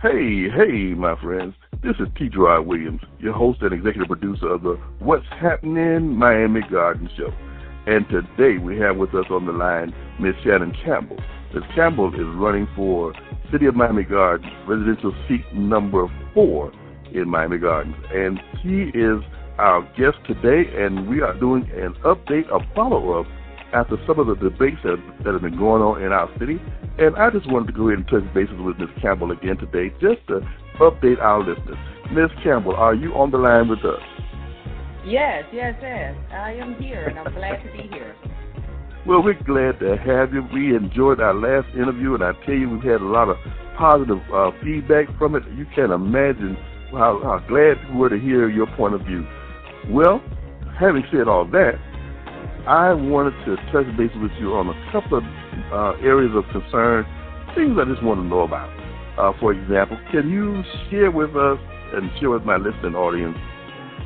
Hey, my friends. This is T-Gerard Williams, your host and executive producer of the What's Happening Miami Garden Show. And today we have with us on the line Ms. Shannon Campbell. Ms. Campbell is running for City of Miami Gardens residential seat number 4 in Miami Gardens. And she is our guest today, and we are doing an update, a follow-up after some of the debates that have been going on in our city. And I just wanted to go ahead and touch bases with Ms. Campbell again today just to update our listeners. Ms. Campbell, are you on the line with us? Yes. I am here, and I'm glad to be here. Well, we're glad to have you. We enjoyed our last interview, and I tell you, we've had a lot of positive feedback from it. You can't imagine how glad we were to hear your point of view. Well, having said all that, I wanted to touch base with you on a couple of areas of concern, things I just want to know about. For example, can you share with us and share with my listening audience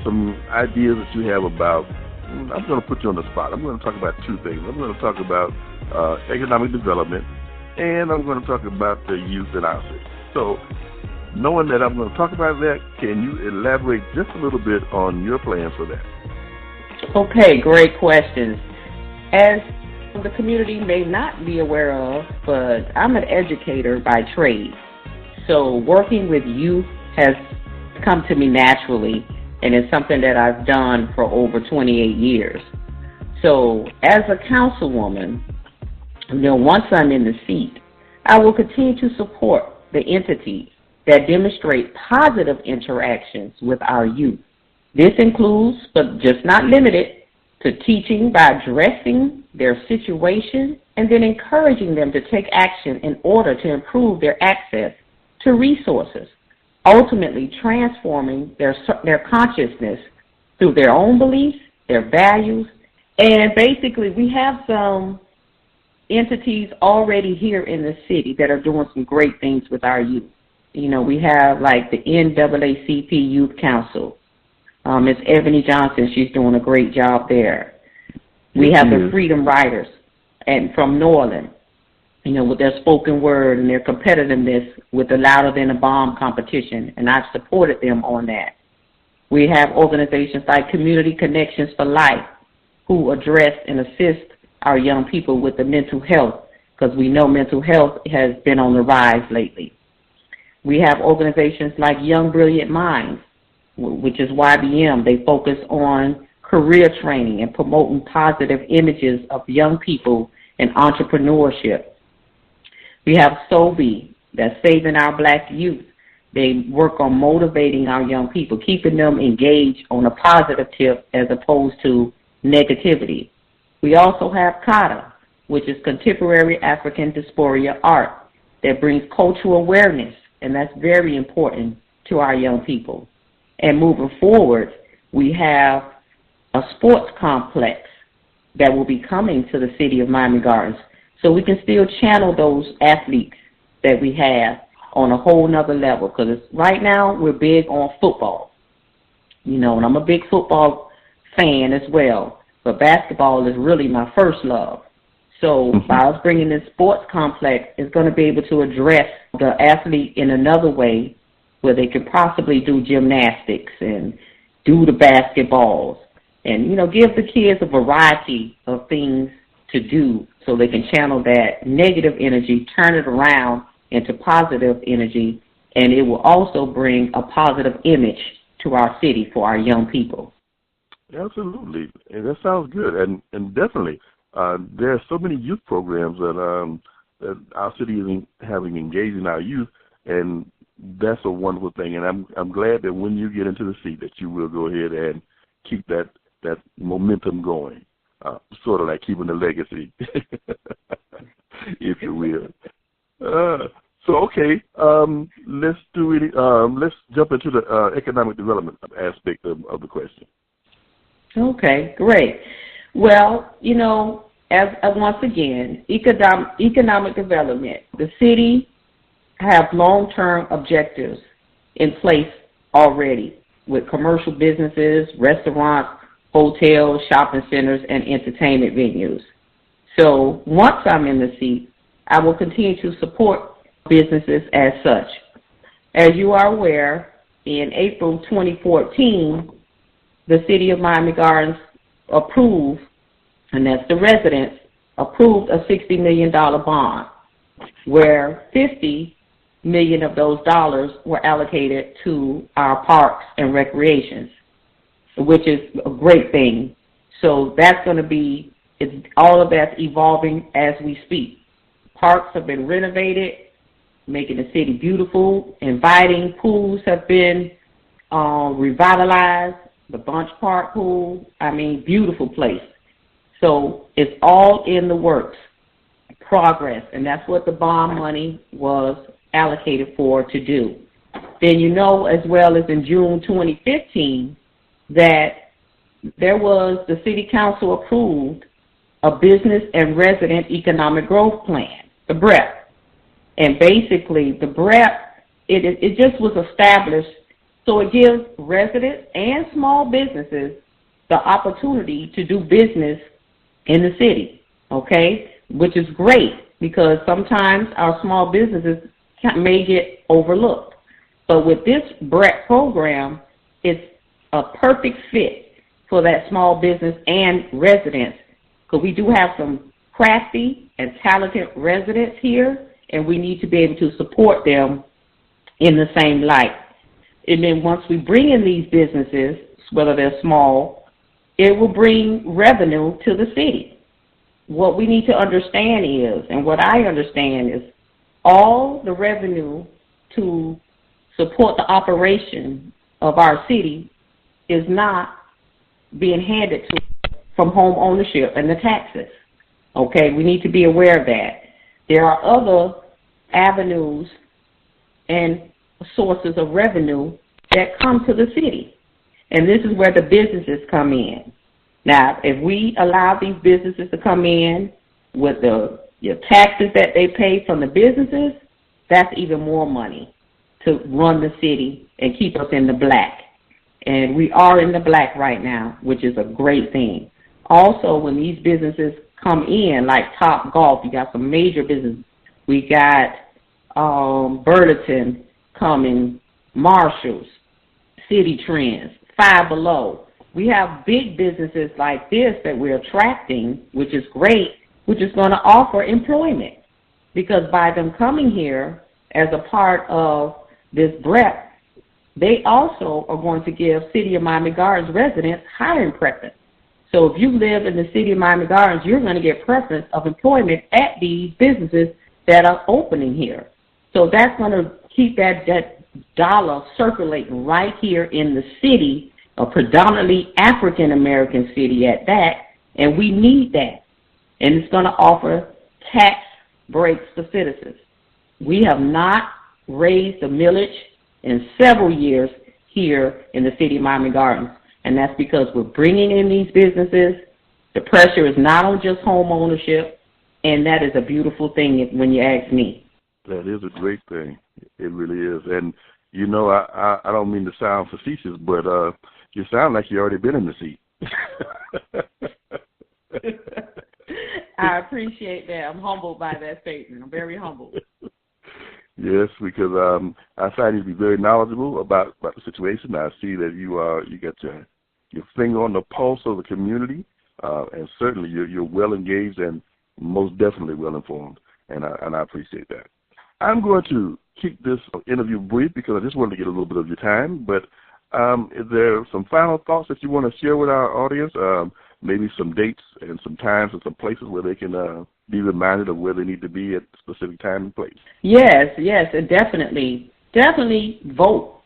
some ideas that you have about, I'm going to put you on the spot. I'm going to talk about two things. I'm going to talk about economic development, and I'm going to talk about the youth in our city. So, knowing that I'm going to talk about that, can you elaborate just a little bit on your plans for that? Okay, great questions. As the community may not be aware of, but I'm an educator by trade. So working with youth has come to me naturally, and it's something that I've done for over 28 years. So as a councilwoman, once I'm in the seat, I will continue to support the entities that demonstrate positive interactions with our youth. This includes, but just not limited, to teaching by addressing their situation and then encouraging them to take action in order to improve their access to resources, ultimately transforming their consciousness through their own beliefs, their values, and basically we have some entities already here in the city that are doing some great things with our youth. We have like the NAACP Youth Council. Ms. Ebony Johnson, she's doing a great job there. We have the Freedom Riders and from New Orleans, with their spoken word and their competitiveness with the Louder Than a Bomb competition, and I've supported them on that. We have organizations like Community Connections for Life who address and assist our young people with the mental health, because we know mental health has been on the rise lately. We have organizations like Young Brilliant Minds, which is YBM. They focus on career training and promoting positive images of young people and entrepreneurship. We have SOBI, that's Saving Our Black Youth. They work on motivating our young people, keeping them engaged on a positive tip as opposed to negativity. We also have CADA, which is Contemporary African Diaspora Art, that brings cultural awareness, and that's very important to our young people. And moving forward, we have a sports complex that will be coming to the city of Miami Gardens. So we can still channel those athletes that we have on a whole nother level. Because right now we're big on football, and I'm a big football fan as well. But basketball is really my first love. So by us bringing this sports complex, it's going to be able to address the athlete in another way, where they could possibly do gymnastics and do the basketballs and, give the kids a variety of things to do so they can channel that negative energy, turn it around into positive energy, and it will also bring a positive image to our city for our young people. Absolutely. And that sounds good. And definitely, there are so many youth programs that our city is having engaging our youth, and that's a wonderful thing, and I'm glad that when you get into the seat that you will go ahead and keep that momentum going, sort of like keeping the legacy, if you will. Okay, let's jump into the economic development aspect of the question. Okay, great. Well, as once again, economic development, the city have long-term objectives in place already with commercial businesses, restaurants, hotels, shopping centers, and entertainment venues. So once I'm in the seat, I will continue to support businesses as such. As you are aware, in April 2014, the City of Miami Gardens approved, and that's the residents, approved a $60 million bond, where $50 million of those dollars were allocated to our parks and recreations, which is a great thing. So that's going to be, all of that's evolving as we speak. Parks have been renovated, making the city beautiful, inviting. Pools have been revitalized, the Bunch Park pool, I mean, beautiful place. So it's all in the works, progress, and that's what the bond money was allocated for to do. Then you know as well as in June 2015 that there was, the City Council approved a Business and Resident Economic Growth Plan, the BREP. And basically the BREP, it just was established so it gives residents and small businesses the opportunity to do business in the city, okay, which is great because sometimes our small businesses may get overlooked. But with this BREP program, it's a perfect fit for that small business and residents, because we do have some crafty and talented residents here, and we need to be able to support them in the same light. And then once we bring in these businesses, whether they're small, it will bring revenue to the city. What we need to understand is, and what I understand is, all the revenue to support the operation of our city is not being handed to from home ownership and the taxes. Okay, we need to be aware of that. There are other avenues and sources of revenue that come to the city, and this is where the businesses come in. Now, if we allow these businesses to come in with your taxes that they pay from the businesses, that's even more money to run the city and keep us in the black. And we are in the black right now, which is a great thing. Also, when these businesses come in, like Top Golf, you got some major businesses. We got Burlington coming, Marshalls, City Trends, Five Below. We have big businesses like this that we're attracting, which is great, which is going to offer employment. Because by them coming here as a part of this BREP, they also are going to give City of Miami Gardens residents hiring preference. So if you live in the City of Miami Gardens, you're going to get preference of employment at these businesses that are opening here. So that's going to keep that dollar circulating right here in the city, a predominantly African-American city at that, and we need that. And it's going to offer tax breaks for citizens. We have not raised the millage in several years here in the City of Miami Gardens, and that's because we're bringing in these businesses. The pressure is not on just home ownership, and that is a beautiful thing when you ask me. That is a great thing. It really is. And, you know, I don't mean to sound facetious, but you sound like you've already been in the seat. I appreciate that. I'm humbled by that statement. I'm very humbled. Yes, because I find you to be very knowledgeable about the situation. I see that you got your finger on the pulse of the community, and certainly you're well engaged and most definitely well informed, and I appreciate that. I'm going to keep this interview brief because I just wanted to get a little bit of your time, but is there some final thoughts that you want to share with our audience? Maybe some dates and some times and some places where they can be reminded of where they need to be at a specific time and place. Yes, and definitely vote,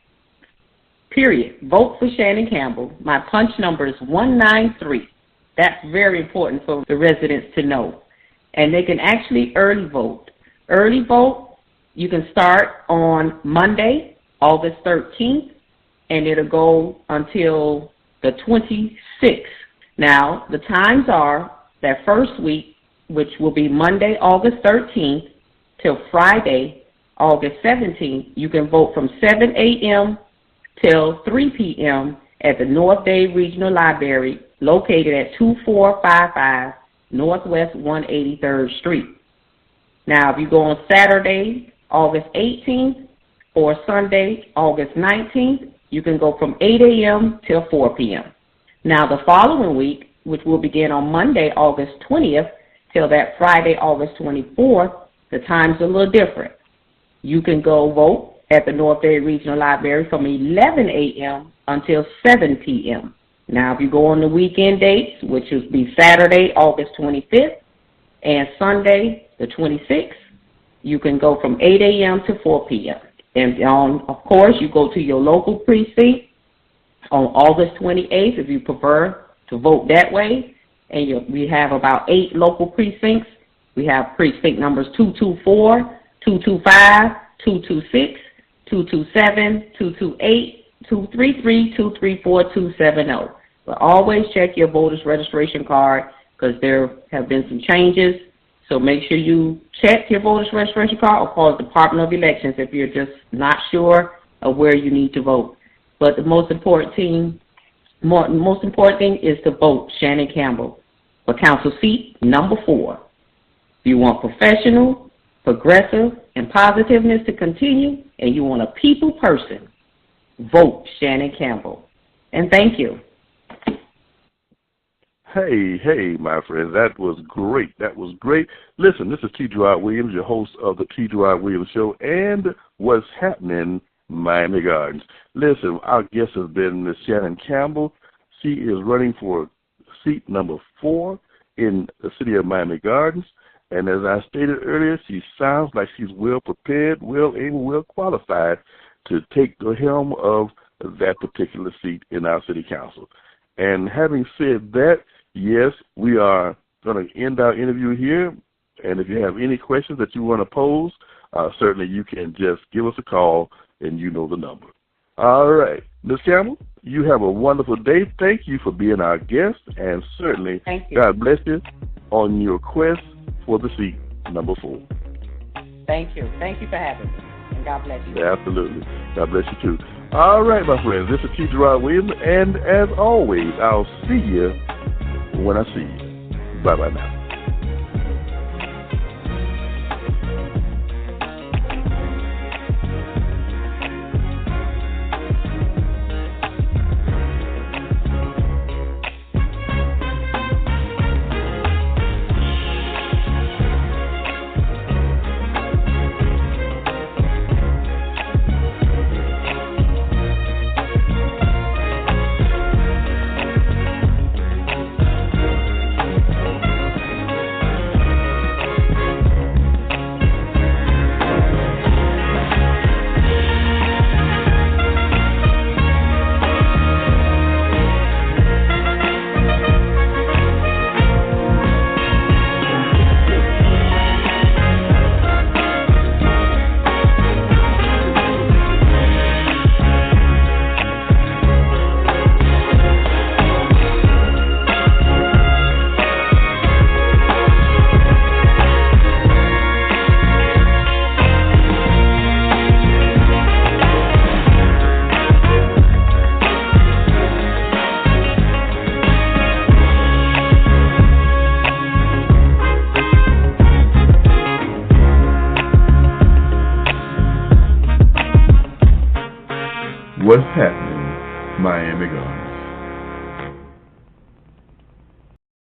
period. Vote for Shannon Campbell. My punch number is 193. That's very important for the residents to know. And they can actually early vote. Early vote, you can start on Monday, August 13th, and it'll go until the 26th. Now, the times are that first week, which will be Monday, August 13th, till Friday, August 17th. You can vote from 7 a.m. till 3 p.m. at the North Day Regional Library, located at 2455 Northwest 183rd Street. Now, if you go on Saturday, August 18th, or Sunday, August 19th, you can go from 8 a.m. till 4 p.m. Now, the following week, which will begin on Monday, August 20th, till that Friday, August 24th, the time's a little different. You can go vote at the North Bay Regional Library from 11 a.m. until 7 p.m. Now, if you go on the weekend dates, which will be Saturday, August 25th, and Sunday, the 26th, you can go from 8 a.m. to 4 p.m. And of course, you go to your local precinct on August 28th if you prefer to vote that way. And we have about 8 local precincts. We have precinct numbers 224, 225, 226, 227, 228, 233, 234, 270. But always check your voter's registration card because there have been some changes. So make sure you check your voter's registration card or call the Department of Elections if you're just not sure of where you need to vote. But the most important thing is to vote Shannon Campbell for council seat number 4. If you want professional, progressive, and positiveness to continue, and you want a people person, vote Shannon Campbell. And thank you. Hey, my friend, that was great. That was great. Listen, this is T. Gerard Williams, your host of the T. Gerard Williams Show and What's Happening Miami Gardens. Listen, our guest has been Ms. Shannon Campbell. She is running for seat number 4 in the city of Miami Gardens. And as I stated earlier, she sounds like she's well prepared, well able, well qualified to take the helm of that particular seat in our city council. And having said that, yes, we are going to end our interview here. And if you have any questions that you want to pose, certainly you can just give us a call, and you know the number. All right. Ms. Campbell, you have a wonderful day. Thank you for being our guest, and certainly God bless you on your quest for the seat number 4. Thank you. Thank you for having me, and God bless you. Absolutely. God bless you, too. All right, my friends, this is T. Gerard Williams, and as always, I'll see you when I see you. Bye-bye now.